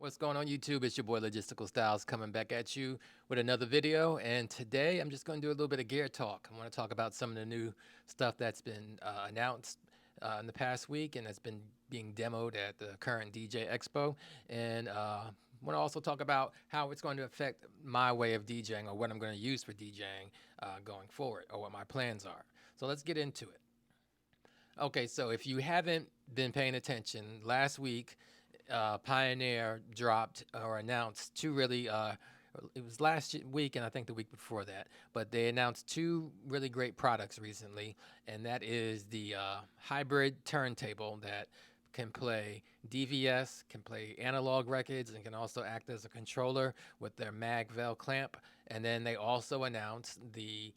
What's going on YouTube? It's your boy Logisticalstyles coming back at you with another video. And today I'm just going to do a little bit of gear talk. I want to talk about some of the new stuff that's been announced in the past week and that's been being demoed at the current DJ Expo. And want to also talk about how it's going to affect my way of DJing or what I'm going to use for DJing going forward or what my plans are. So let's get into it. Okay, so if you haven't been paying attention, last week Pioneer dropped or announced two really, it was week and I think the week before that, but they announced two really great products recently, and that is the hybrid turntable that can play DVS, can play analog records, and can also act as a controller with their Magvel clamp. And then they also announced the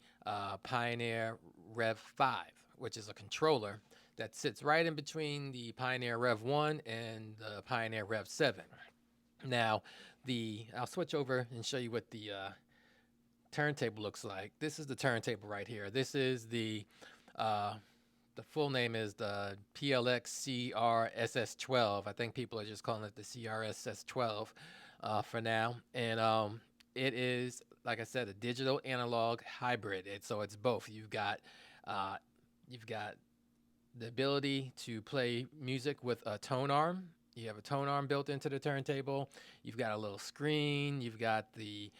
Pioneer Rev5, which is a controller that sits right in between the Pioneer Rev1 and the Pioneer Rev7. Now, I'll switch over and show you what the turntable looks like. This is the turntable right here. This is uh, the full name is the PLX CRSS12. I think people are just calling it the CRSS12 for now. And it is, like I said, a digital analog hybrid. So it's both. Uh, you've got the ability to play music with a tone arm. You have a tone arm built into the turntable. You've got a little screen. You've got the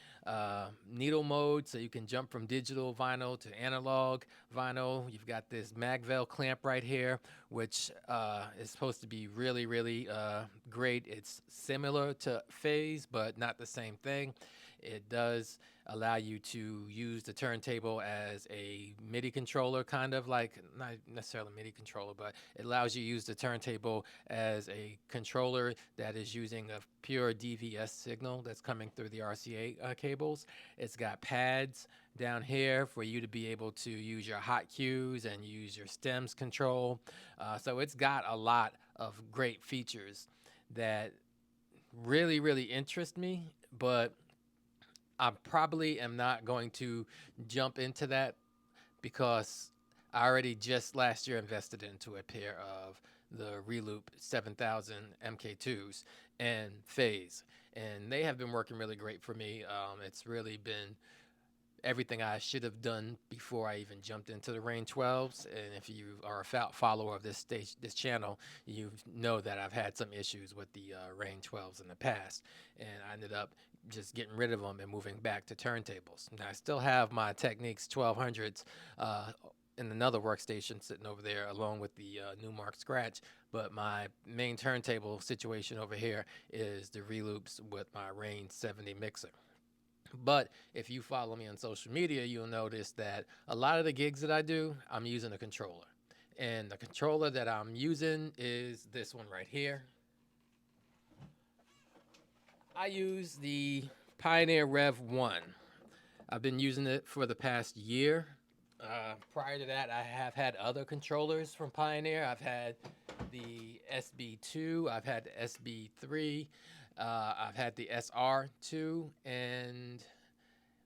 needle mode, so you can jump from digital vinyl to analog vinyl. You've got this Magvel clamp right here, which is supposed to be really, really great. It's similar to phase, but not the same thing. It does allow you to use the turntable as a MIDI controller, kind of like, not necessarily a MIDI controller, but it allows you to use the turntable as a controller that is using a pure DVS signal that's coming through the RCA cables. It's got pads down here for you to be able to use your hot cues and use your stems control. So it's got a lot of great features that really, really interest me, but I probably am not going to jump into that because I already just last year invested into a pair of the Reloop 7000 MK2s and Phase, and they have been working really great for me. It's really been everything I should have done before I even jumped into the Rain 12s. And if you are a follower of this channel, you know that I've had some issues with the Rain 12s in the past, and I ended up just getting rid of them and moving back to turntables. Now I still have my Technics 1200s. In another workstation sitting over there along with the Newmark Scratch, but my main turntable situation over here is the Reloops with my Rain 70 mixer. But if you follow me on social media, you'll notice that a lot of the gigs that I do, I'm using a controller. And the controller that I'm using is this one right here. I use the Pioneer Rev1. I've been using it for the past year. Prior to that, I have had other controllers from Pioneer. I've had the SB2, I've had the SB3, I've had the SR2, and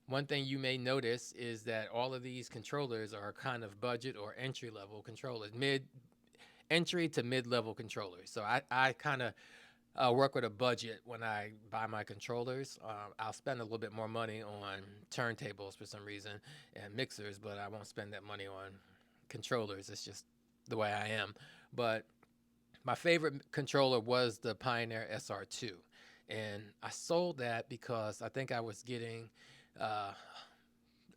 one thing you may notice is that all of these controllers are kind of budget or entry level controllers, entry to mid level controllers. So I kind of work with a budget when I buy my controllers. I'll spend a little bit more money on turntables for some reason and mixers, but I won't spend that money on controllers. It's just the way I am. But my favorite controller was the Pioneer SR2, and I sold that because I think I was getting uh,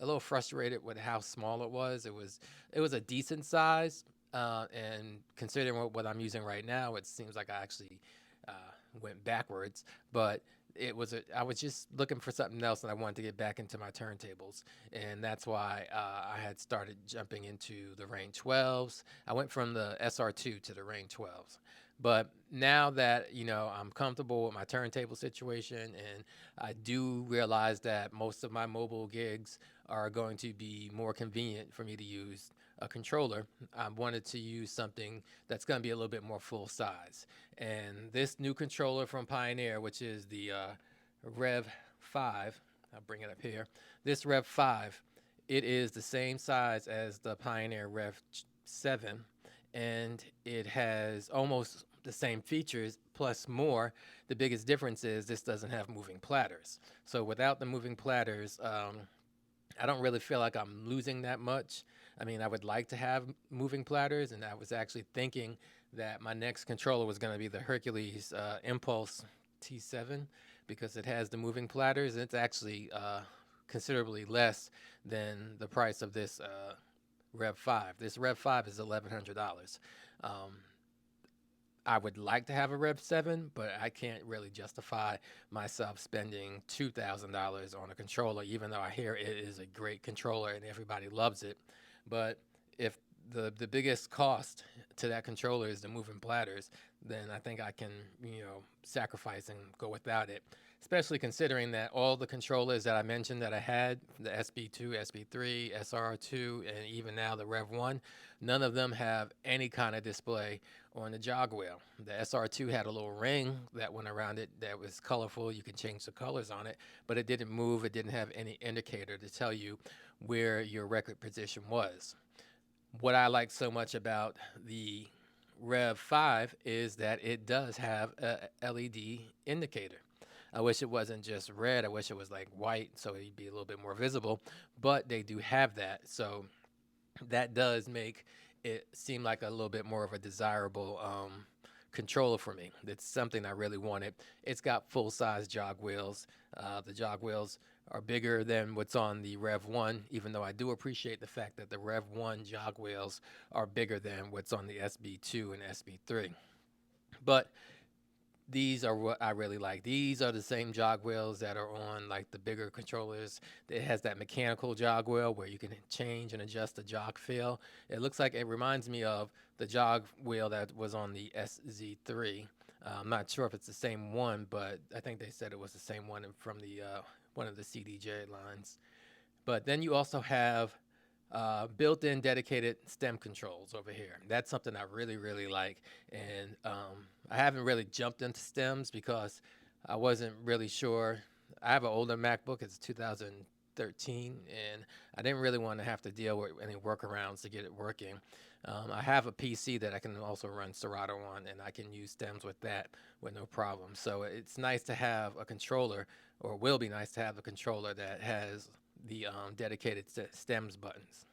a little frustrated with how small it was. It was a decent size, and considering what I'm using right now, it seems like I actually uh, went backwards. But I was just looking for something else, and I wanted to get back into my turntables, and that's why I had started jumping into the Rain 12s. I went from the SR2 to the Rain 12s. But now that I'm comfortable with my turntable situation, and I do realize that most of my mobile gigs are going to be more convenient for me to use a controller, I wanted to use something that's going to be a little bit more full size. And this new controller from Pioneer, which is the Rev5, I'll bring it up here. This Rev5, it is the same size as the Pioneer Rev7, and it has almost the same features plus more. The biggest difference is this doesn't have moving platters. So without the moving platters, I don't really feel like I'm losing that much. I mean, I would like to have moving platters, and I was actually thinking that my next controller was going to be the Hercules Impulse T7 because it has the moving platters. And it's actually considerably less than the price of this Rev5. This Rev5 is $1,100. Um, I would like to have a Rev7, but I can't really justify myself spending $2,000 on a controller, even though I hear it is a great controller and everybody loves it. But if the biggest cost to that controller is the moving platters, then I think I can, sacrifice and go without it. Especially considering that all the controllers that I mentioned that I had, the SB2, SB3, SR2, and even now the Rev1, none of them have any kind of display on the jog wheel. The SR2 had a little ring that went around it that was colorful. You can change the colors on it, but it didn't move. It didn't have any indicator to tell you where your record position was. What I like so much about the Rev5 is that it does have a LED indicator. I wish it wasn't just red. I wish it was like white so it'd be a little bit more visible, but they do have that. So that does make it seem like a little bit more of a desirable controller for me. It's something I really wanted. It's got full-size jog wheels. The jog wheels are bigger than what's on the Rev1, even though I do appreciate the fact that the Rev1 jog wheels are bigger than what's on the SB2 and SB3. But these are what I really like. These are the same jog wheels that are on like the bigger controllers. It has that mechanical jog wheel where you can change and adjust the jog feel. It looks like it reminds me of the jog wheel that was on the SZ3. I'm not sure if it's the same one, but I think they said it was the same one from the one of the CDJ lines. But then you also have built-in dedicated stem controls over here. That's something I really, really like. And I haven't really jumped into stems because I wasn't really sure. I have an older MacBook. It's 2013, and I didn't really want to have to deal with any workarounds to get it working. I have a PC that I can also run Serato on, and I can use stems with that with no problem. So it's nice to have a controller, or will be nice to have a controller that has the dedicated stems buttons.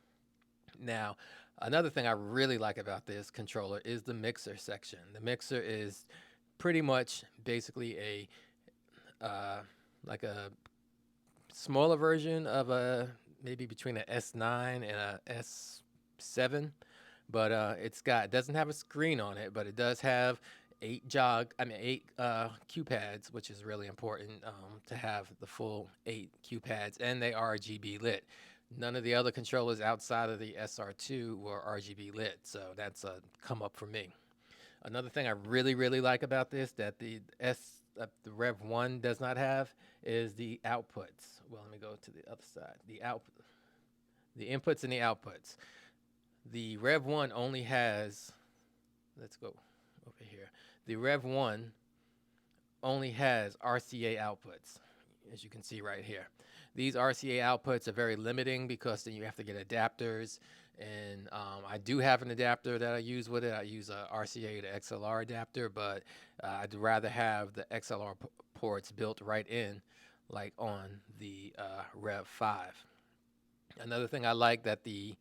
Now, another thing I really like about this controller is the mixer section. The mixer is pretty much basically like a smaller version of a maybe between a S9 and a S7, but it doesn't have a screen on it, but it does have eight cue pads, which is really important to have the full 8 cue pads, and they are RGB lit. None of the other controllers outside of the SR2 were RGB lit, so that's a come up for me. Another thing I really, really like about this that the Rev1 does not have is the outputs. Well, let me go to the other side. The inputs and the outputs. The Rev1 only has, let's go over here. The Rev1 only has RCA outputs, as you can see right here. These RCA outputs are very limiting because then you have to get adapters, and I do have an adapter that I use with it. I use a RCA to XLR adapter, but I'd rather have the XLR ports built right in, like on the Rev5. Another thing I like that the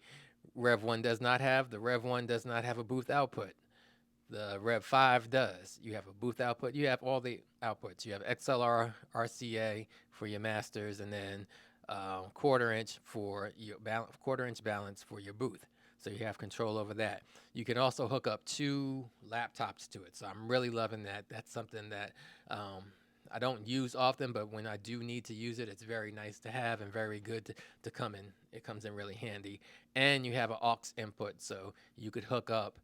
Rev1 does not have, the Rev1 does not have a booth output. The Rev5 does. You have a booth output. You have all the outputs. You have XLR, RCA for your masters, and then quarter-inch for your quarter-inch balance for your booth. So you have control over that. You can also hook up 2 laptops to it. So I'm really loving that. That's something that I don't use often, but when I do need to use it, it's very nice to have and very good to come in. It comes in really handy. And you have an aux input, so you could hook up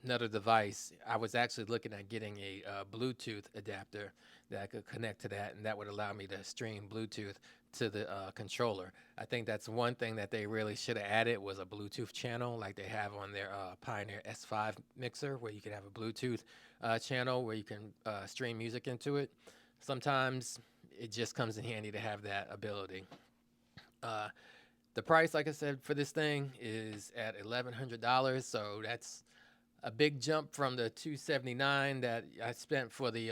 another device. I was actually looking at getting a Bluetooth adapter that I could connect to that, and that would allow me to stream Bluetooth to the controller. I think that's one thing that they really should have added was a Bluetooth channel like they have on their Pioneer S5 mixer, where you can have a Bluetooth channel where you can stream music into it. Sometimes it just comes in handy to have that ability. The price, like I said, for this thing is at $1,100, so that's a big jump from the 279 that I spent for the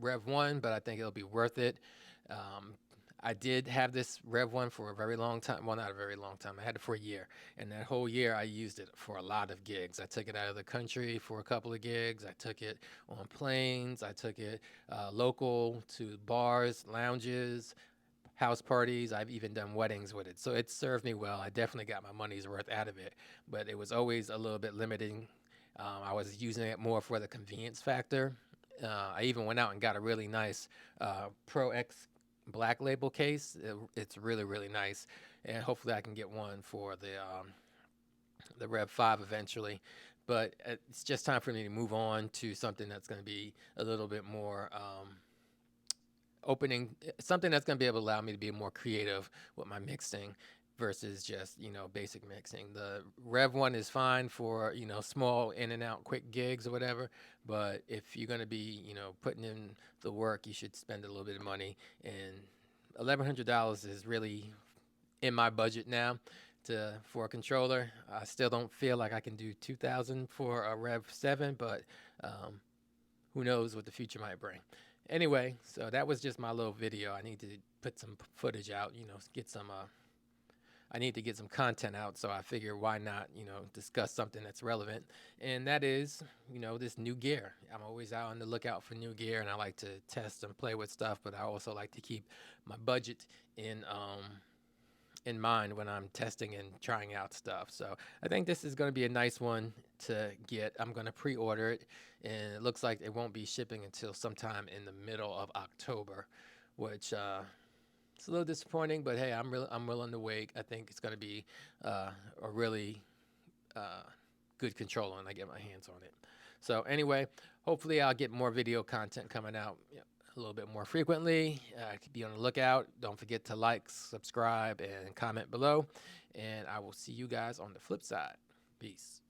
Rev1, but I think it'll be worth it. Um, I did have this Rev1 for a very long time. Well, not a very long time. I had it for a year. And that whole year, I used it for a lot of gigs. I took it out of the country for a couple of gigs. I took it on planes. I took it local to bars, lounges, house parties. I've even done weddings with it. So it served me well. I definitely got my money's worth out of it. But it was always a little bit limiting. I was using it more for the convenience factor. I even went out and got a really nice Pro X black label case. It's really, really nice. And hopefully I can get one for the Rev5 eventually. But it's just time for me to move on to something that's going to be a little bit more opening, something that's going to be able to allow me to be more creative with my mixing versus just, basic mixing. The Rev1 is fine for, small in and out quick gigs or whatever, but if you're going to be, putting in the work, you should spend a little bit of money. And $1,100 is really in my budget now for a controller. I still don't feel like I can do 2,000 for a Rev7, but who knows what the future might bring. Anyway, so that was just my little video. I need to put some footage out, get some I need to get some content out, so I figure why not, discuss something that's relevant. And that is, this new gear. I'm always out on the lookout for new gear, and I like to test and play with stuff, but I also like to keep my budget in mind when I'm testing and trying out stuff. So I think this is going to be a nice one to get. I'm going to pre-order it, and it looks like it won't be shipping until sometime in the middle of October, which it's a little disappointing, but hey, I'm willing to wait. I think it's going to be a really good controller when I get my hands on it. So anyway, hopefully I'll get more video content coming out a little bit more frequently. Be on the lookout. Don't forget to like, subscribe, and comment below. And I will see you guys on the flip side. Peace.